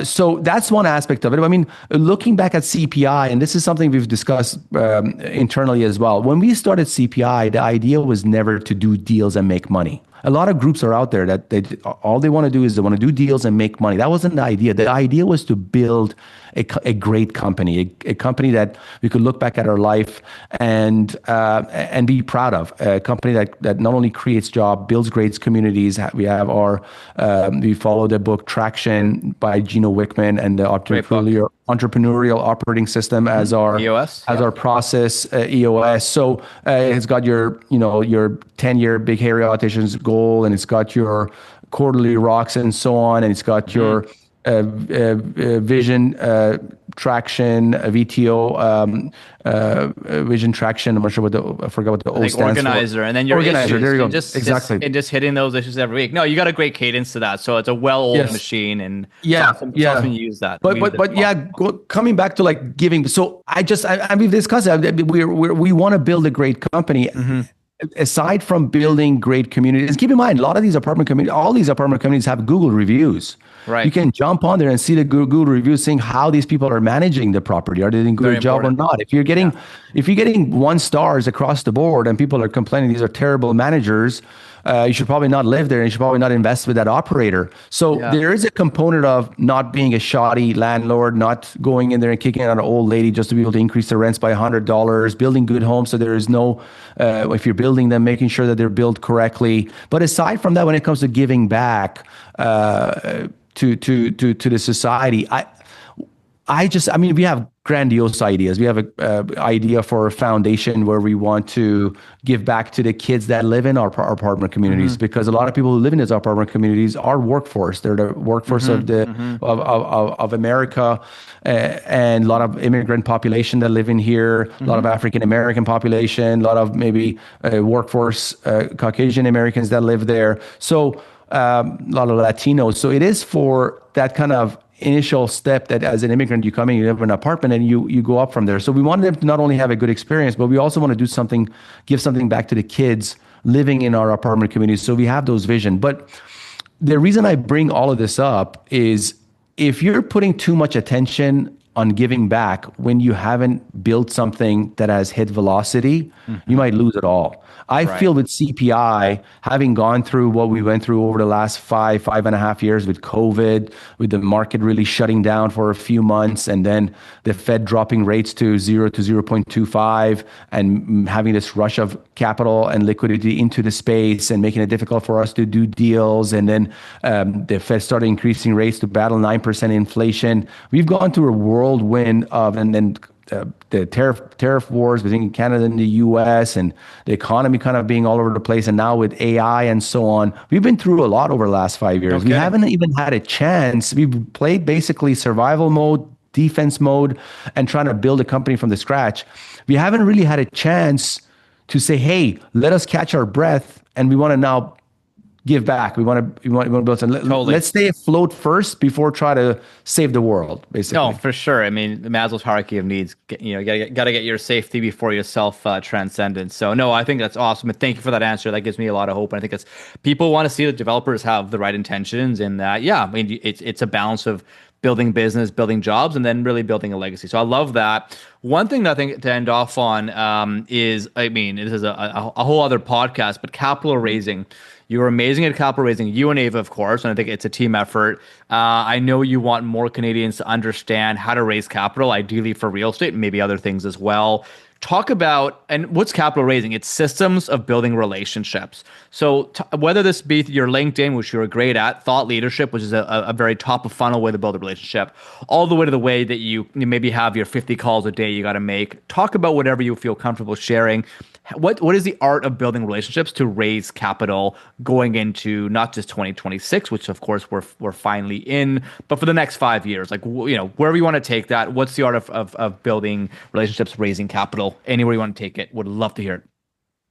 So that's one aspect of it. I mean, looking back at CPI, and this is something we've discussed internally as well. When we started CPI, the idea was never to do deals and make money. A lot of groups are out there that all they want to do is they want to do deals and make money. That wasn't the idea. The idea was to build a great company, a company that we could look back at our life and be proud of. A company that not only creates jobs, builds great communities. We have we follow the book Traction by Gino Wickman and the entrepreneurial operating system as our EOS, our process, EOS. So it's got your 10-year big hairy auditions goal, and it's got your quarterly rocks and so on, and it's got your vision traction, VTO, vision traction. I'm not sure I forgot what the O stands organizer, for. And then your organizer. Issues. There you go. Exactly. Just hitting those issues every week. No, you got a great cadence to that. So it's a well-oiled machine, and it's awesome you use that. But coming back to like giving. So we've discussed it. We want to build a great company. Aside from building great communities, keep in mind, all these apartment communities have Google reviews. Right. You can jump on there and see the Google reviews, saying how these people are managing the property. Are they doing a good job or not? If you're getting 1 stars across the board and people are complaining these are terrible managers, you should probably not live there, and you should probably not invest with that operator. So there is a component of not being a shoddy landlord, not going in there and kicking out an old lady just to be able to increase the rents by $100, building good homes so there is no, if you're building them, making sure that they're built correctly. But aside from that, when it comes to giving back to the society, we have grandiose ideas. We have an idea for a foundation where we want to give back to the kids that live in our apartment communities, because a lot of people who live in these apartment communities are workforce. They're the workforce of America, and a lot of immigrant population that live in here, a lot of African American population, a lot of maybe workforce Caucasian Americans that live there. So a lot of Latinos. So it is for that kind of initial step that as an immigrant, you come in, you live in an apartment, and you go up from there. So we wanted them to not only have a good experience, but we also want to do something, give something back to the kids living in our apartment communities. So we have those vision. But the reason I bring all of this up is if you're putting too much attention on giving back when you haven't built something that has hit velocity, you might lose it all. I feel with CPI, having gone through what we went through over the last 5.5 years with COVID, with the market really shutting down for a few months, and then the Fed dropping rates to 0 to 0.25 and having this rush of capital and liquidity into the space and making it difficult for us to do deals. And then the Fed started increasing rates to battle 9% inflation. We've gone through a whirlwind of, and then the tariff wars between Canada and the US, and the economy kind of being all over the place. And now with AI and so on, we've been through a lot over the last 5 years. Okay. We haven't even had a chance. We've played basically survival mode, defense mode, and trying to build a company from the scratch. We haven't really had a chance to say, hey, let us catch our breath. And we want to now give back. We want to build something. Totally. Let's stay afloat first before try to save the world, basically. No, for sure. I mean, the Maslow's hierarchy of needs, you got to get your safety before your self transcendence. So no, I think that's awesome. And thank you for that answer. That gives me a lot of hope. And I think it's, people want to see that developers have the right intentions, and that, I mean, it's a balance of building business, building jobs, and then really building a legacy. So I love that. One thing that I think to end off on is, I mean, this is a whole other podcast, but capital raising. You were amazing at capital raising, you and Ava, of course, and I think it's a team effort. I know you want more Canadians to understand how to raise capital, ideally for real estate and maybe other things as well. Talk about, and what's capital raising? It's systems of building relationships. So whether this be your LinkedIn, which you're great at, thought leadership, which is a very top of funnel way to build a relationship, all the way to the way that you maybe have your 50 calls a day you got to make. Talk about whatever you feel comfortable sharing. What is the art of building relationships to raise capital going into not just 2026, which of course we're finally in, but for the next 5 years? Like, wherever you want to take that, what's the art of building relationships, raising capital, anywhere you want to take it? Would love to hear it.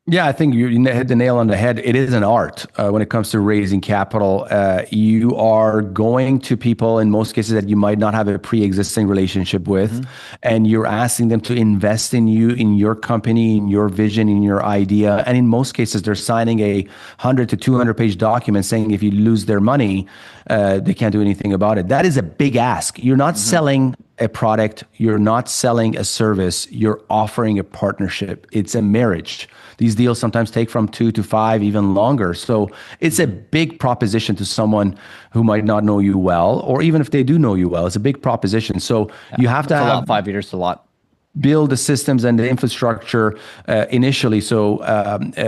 Yeah, I think you hit the nail on the head. It is an art when it comes to raising capital. You are going to people in most cases that you might not have a pre-existing relationship with, and you're asking them to invest in you, in your company, in your vision, in your idea. And in most cases, they're signing a 100 to 200 page document saying if you lose their money, they can't do anything about it. That is a big ask. You're not selling a product. You're not selling a service. You're offering a partnership. It's a marriage. These deals sometimes take from 2 to 5, even longer. So it's a big proposition to someone who might not know you well, or even if they do know you well, it's a big proposition. So you have to have a lot. 5 years is a lot. Build the systems and the infrastructure initially. So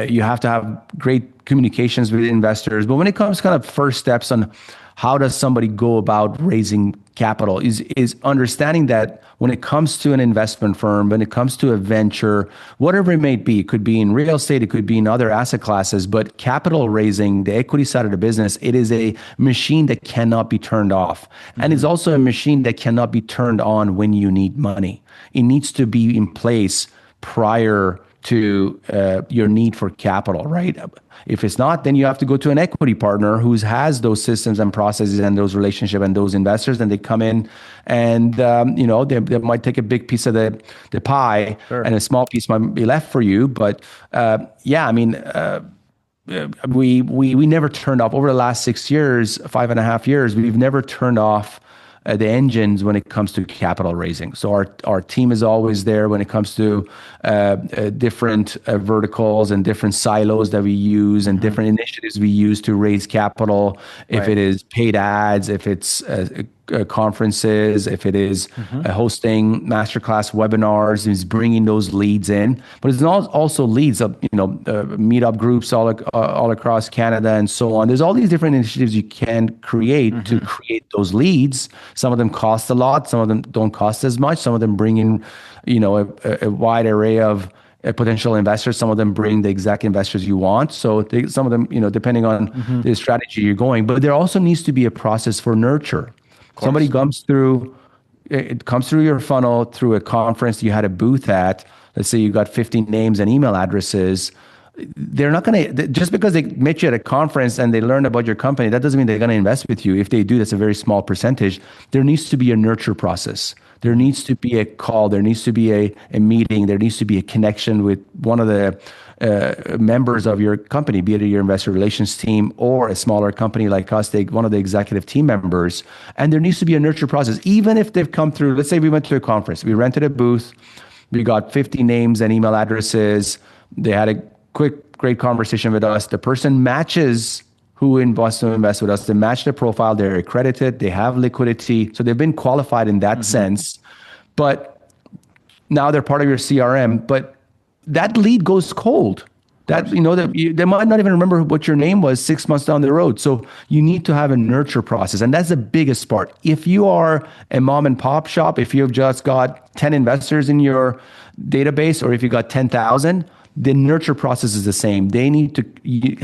you have to have great communications with investors. But when it comes kind of first steps on how does somebody go about raising capital is understanding that when it comes to an investment firm, when it comes to a venture, whatever it may be, it could be in real estate, it could be in other asset classes, but capital raising, the equity side of the business, it is a machine that cannot be turned off. And it's also a machine that cannot be turned on when you need money. It needs to be in place prior to your need for capital, right? If it's not, then you have to go to an equity partner who has those systems and processes and those relationships and those investors, and they come in and, they might take a big piece of the pie, sure, and a small piece might be left for you. But we never turned off over the last 6 years, 5.5 years, we've never turned off the engines when it comes to capital raising. So our team is always there when it comes to different verticals and different silos that we use and different initiatives we use to raise capital. If it is paid ads, if it's conferences, if it is hosting masterclass webinars, is bringing those leads in. But it's not also leads of meetup groups all across Canada and so on. There's all these different initiatives you can create to create those leads. Some of them cost a lot, some of them don't cost as much. Some of them bring in a wide array of potential investors. Some of them bring the exact investors you want. So some of them, depending on the strategy you're going. But there also needs to be a process for nurture. Somebody comes through your funnel through a conference you had a booth at. Let's say you got 50 names and email addresses. they're not going to, just because they met you at a conference and they learn about your company, that doesn't mean they're going to invest with you. If they do, that's a very small percentage. There needs to be a nurture process. There needs to be a call. There needs to be a meeting. There needs to be a connection with one of the members of your company, be it your investor relations team or a smaller company like us, one of the executive team members. And there needs to be a nurture process. Even if they've come through, let's say we went to a conference, we rented a booth, we got 50 names and email addresses. They had a great conversation with us. The person matches who wants to invest with us. They match their profile. They're accredited. They have liquidity. So they've been qualified in that sense. But now they're part of your CRM. But that lead goes cold. That, they might not even remember what your name was 6 months down the road. So you need to have a nurture process. And that's the biggest part. If you are a mom and pop shop, if you've just got 10 investors in your database, or if you got 10,000, the nurture process is the same. They need to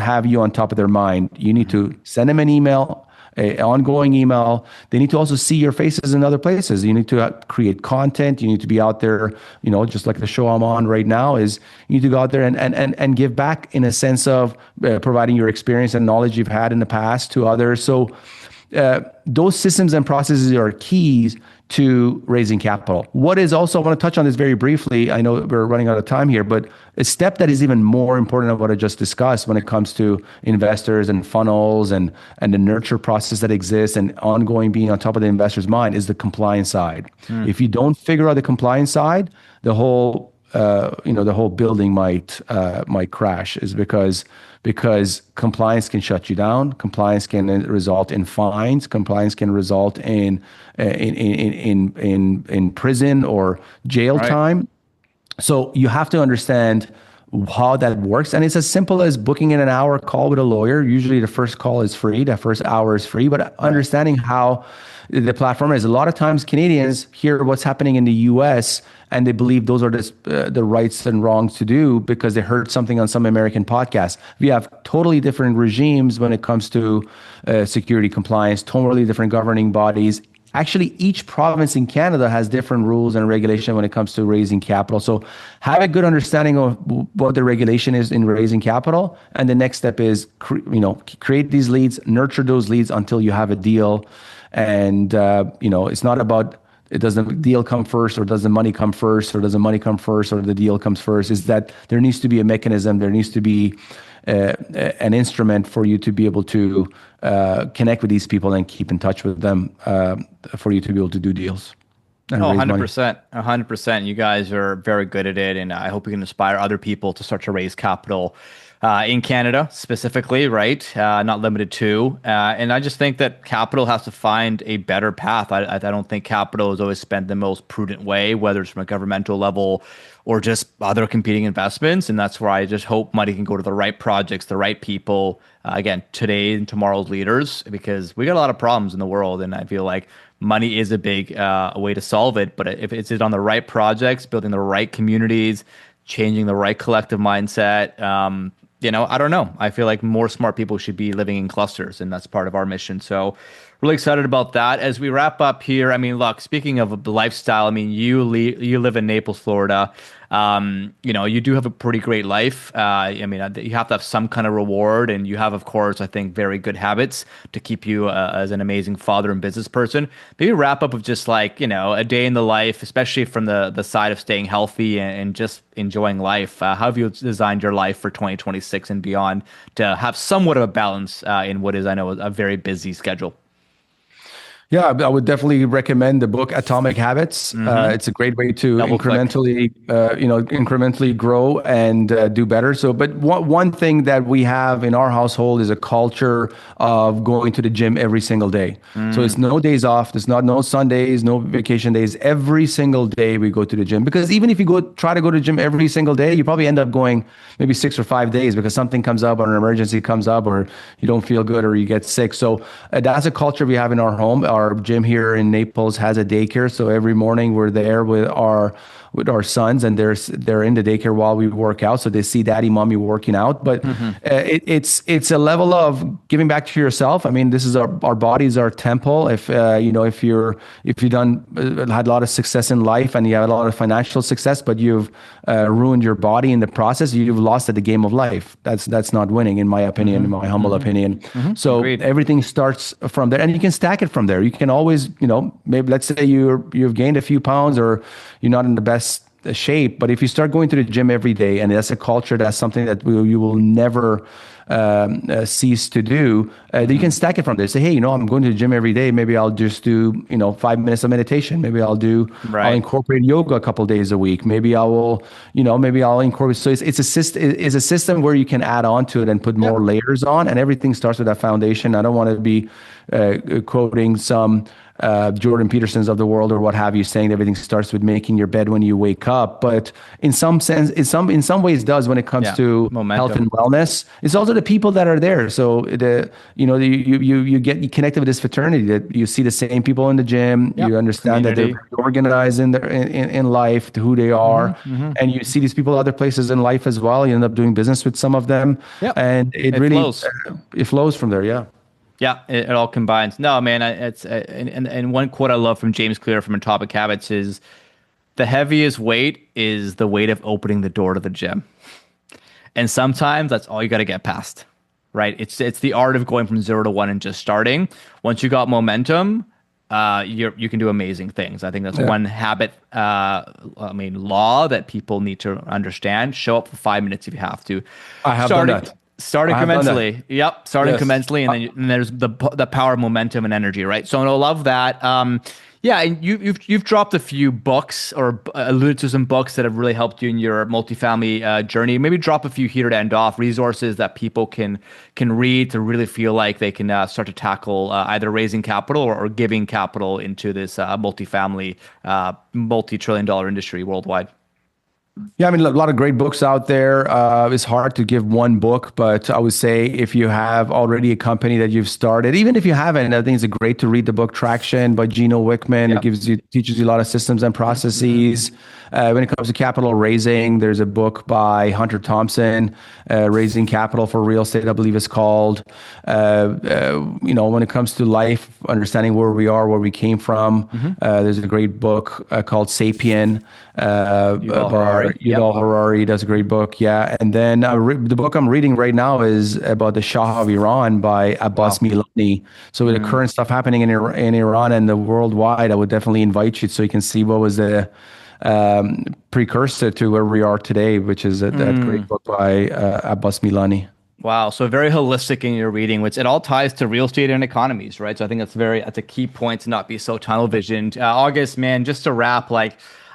have you on top of their mind. You need to send them an email, an ongoing email. They need to also see your faces in other places. You need to create content. You need to be out there, just like the show I'm on right now is, you need to go out there and give back in a sense of providing your experience and knowledge you've had in the past to others. So those systems and processes are keys to raising capital. What is also, I want to touch on this very briefly. I know we're running out of time here, but a step that is even more important than what I just discussed when it comes to investors and funnels and the nurture process that exists and ongoing being on top of the investor's mind is the compliance side. If you don't figure out the compliance side, the whole building might crash, is because compliance can shut you down. Compliance can result in fines. Compliance can result in prison or jail time. So you have to understand how that works. And it's as simple as booking in an hour call with a lawyer. Usually the first call is free. The first hour is free. But understanding how the platform is. A lot of times Canadians hear what's happening in the US and they believe those are the rights and wrongs to do because they heard something on some American podcast. We have totally different regimes when it comes to security compliance, totally different governing bodies. Actually, each province in Canada has different rules and regulation when it comes to raising capital. So have a good understanding of what the regulation is in raising capital. And the next step is, create these leads, nurture those leads until you have a deal. And, it's not about, does the deal come first, or does the money come first, or does the money come first, or the deal comes first? Is that there needs to be a mechanism, there needs to be an instrument for you to be able to connect with these people and keep in touch with them for you to be able to do deals. 100%. 100%. You guys are very good at it. And I hope you can inspire other people to start to raise capital in Canada specifically, right? Not limited to. And I just think that capital has to find a better path. I don't think capital is always spent the most prudent way, whether it's from a governmental level or just other competing investments. And that's where I just hope money can go to the right projects, the right people, again, today and tomorrow's leaders, because we got a lot of problems in the world. And I feel like money is a big way to solve it. But if it's on the right projects, building the right communities, changing the right collective mindset, I don't know. I feel like more smart people should be living in clusters, and that's part of our mission. So really excited about that. As we wrap up here, look, speaking of the lifestyle, you live in Naples, Florida. You do have a pretty great life. You have to have some kind of reward, and you have, of course, I think, very good habits to keep you as an amazing father and business person. Maybe wrap up with just a day in the life, especially from the side of staying healthy and just enjoying life. How have you designed your life for 2026 and beyond to have somewhat of a balance in what is, I know, a very busy schedule? Yeah, I would definitely recommend the book Atomic Habits. It's a great way to incrementally grow and do better. So, but one thing that we have in our household is a culture of going to the gym every single day. So it's no days off. There's no Sundays, no vacation days. Every single day we go to the gym, because even if you try to go to the gym every single day, you probably end up going maybe 6 or 5 days because something comes up or an emergency comes up or you don't feel good or you get sick. So that's a culture we have in our home. Our gym here in Naples has a daycare, so every morning we're there with our our sons, and they're in the daycare while we work out, so they see daddy, mommy working out. But it's a level of giving back to yourself. I mean, this is our bodies, our temple. If you've done had a lot of success in life and you have a lot of financial success, but you've ruined your body in the process, you've lost at the game of life. That's not winning, in my opinion, in my humble opinion. So Agreed. everything starts from there, and you can stack it from there. You can always, maybe let's say you've gained a few pounds, or you're not in the best shape, but if you start going to the gym every day, and that's a culture, that's something that you will never cease to do, you can stack it from there. Say, hey, I'm going to the gym every day. Maybe I'll just do 5 minutes of meditation. Maybe I'll incorporate yoga a couple of days a week. Maybe I will, maybe I'll incorporate. So it's a system where you can add on to it and put more layers on, and everything starts with that foundation. I don't want to be quoting some Jordan Petersons of the world or what have you, saying that everything starts with making your bed when you wake up. But in some sense, in some ways, does when it comes to momentum, health and wellness. It's also the people that are there. So you get connected with this fraternity, that you see the same people in the gym. You understand community, that they're organized in life, to who they are, and you see these people other places in life as well. You end up doing business with some of them, and it really flows. It flows from there. Yeah. Yeah, it all combines. No, man, it's and one quote I love from James Clear from Atomic Habits is, the heaviest weight is the weight of opening the door to the gym. And sometimes that's all you got to get past, right? It's the art of going from 0 to 1 and just starting. Once you got momentum, you can do amazing things. I think that's one habit, law that people need to understand. Show up for 5 minutes if you have to. I have done that. Starting commensally. Yep. Starting commensally. And then there's the power of momentum and energy, right? So I love that. And you've dropped a few books, or alluded to some books that have really helped you in your multifamily journey. Maybe drop a few here to end off, resources that people can read to really feel like they can start to tackle either raising capital or giving capital into this multifamily, multi-trillion-dollar industry worldwide. Yeah, I mean, a lot of great books out there. It's hard to give one book, but I would say if you have already a company that you've started, even if you haven't, I think it's great to read the book Traction by Gino Wickman. It teaches you a lot of systems and processes. When it comes to capital raising, there's a book by Hunter Thompson, Raising Capital for Real Estate, I believe it's called. When it comes to life, understanding where we are, where we came from, there's a great book called Sapien. Yuval Harari does a great book. Yeah. And then the book I'm reading right now is about the Shah of Iran by Abbas Milani. So with the current stuff happening in Iran and the worldwide, I would definitely invite you so you can see what was the precursor to where we are today, which is that great book by Abbas Milani. Wow. So very holistic in your reading, which it all ties to real estate and economies, right? So I think that's a key point to not be so tunnel visioned. August, man, just to wrap,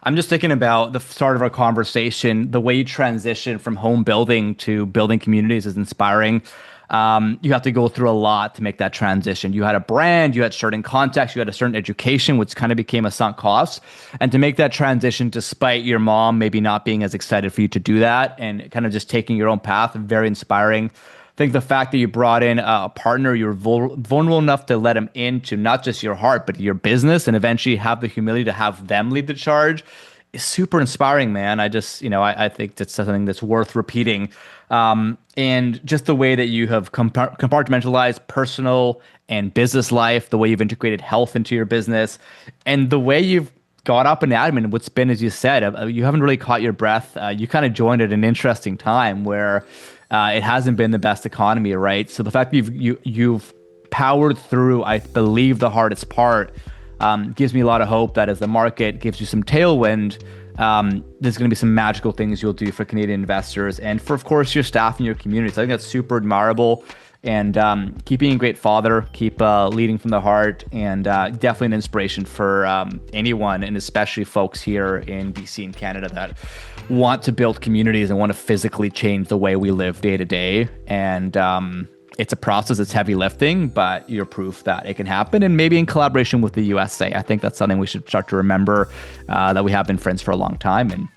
I'm just thinking about the start of our conversation. The way you transition from home building to building communities is inspiring. You have to go through a lot to make that transition. You had a brand, you had certain contacts, you had a certain education, which kind of became a sunk cost. And to make that transition, despite your mom maybe not being as excited for you to do that, and kind of just taking your own path, very inspiring. I think the fact that you brought in a partner, you're vulnerable enough to let him into not just your heart, but your business, and eventually have the humility to have them lead the charge, is super inspiring, man. I just, I think that's something that's worth repeating. And just the way that you have compartmentalized personal and business life, the way you've integrated health into your business, and the way you've got up and admin, what's been, as you said, you haven't really caught your breath. You kind of joined at an interesting time where it hasn't been the best economy, right? So the fact that you've powered through, I believe, the hardest part gives me a lot of hope that as the market gives you some tailwind, there's going to be some magical things you'll do for Canadian investors and for, of course, your staff and your community. So I think that's super admirable. And keep being a great father, keep leading from the heart, and definitely an inspiration for anyone, and especially folks here in BC and Canada that want to build communities and want to physically change the way we live day to day. And it's a process, it's heavy lifting, but you're proof that it can happen, and maybe in collaboration with the USA. I think that's something we should start to remember, that we have been friends for a long time. And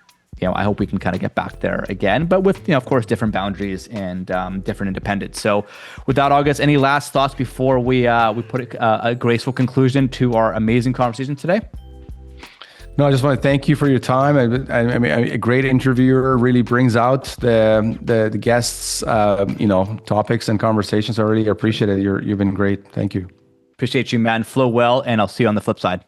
I hope we can kind of get back there again, but with, of course, different boundaries and different independence. So with that, August, any last thoughts before we put a graceful conclusion to our amazing conversation today? No, I just want to thank you for your time. I mean, a great interviewer really brings out the guests, topics and conversations. I really appreciate it. You've been great. Thank you. Appreciate you, man. Flow well, and I'll see you on the flip side.